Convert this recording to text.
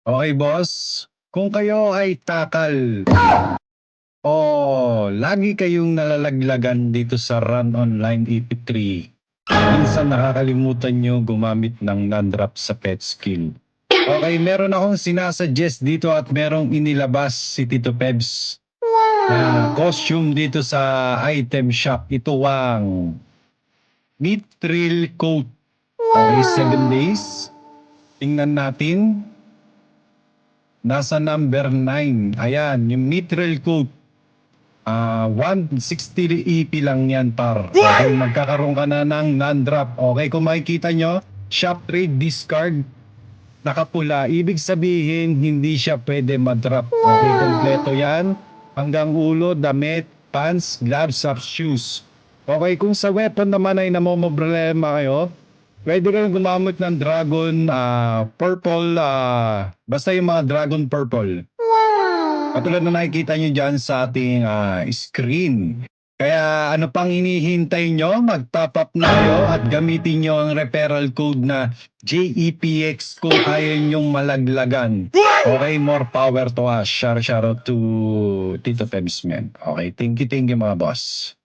Okay, boss. Kung kayo ay takal o lagi kayong nalalaglagan dito sa Run Online EP3, minsan nakakalimutan nyo gumamit ng non-drop sa pet skill. Okay, meron akong sinasuggest dito at merong inilabas si Tito Pebs na costume dito sa item shop. Ito ang Mithril Coat. Okay, 7 days. Tingnan natin. Nasa number 9. Ayan, yung Mithril Coat. 160 EP lang yan par. Okay, magkakaroon ka na ng non-drop. Okay, kung makikita nyo, shop trade discard, nakapula. Ibig sabihin, hindi siya pwede ma-drop. Okay, kompleto yan. Hanggang ulo, damit, pants, gloves, at shoes. Okay, kung sa weapon naman ay namomoblema kayo, pwede kang gumamit ng dragon, purple, basta yung mga dragon purple. Katulad na nakikita nyo dyan sa ating screen. Kaya ano pang hinihintay nyo? Mag-top up na kayo at gamitin nyo ang referral code na JEPX kung kaya nyong malaglagan. Okay, more power to us. Shout out to Tito Pebs, man. Okay, thank you mga boss.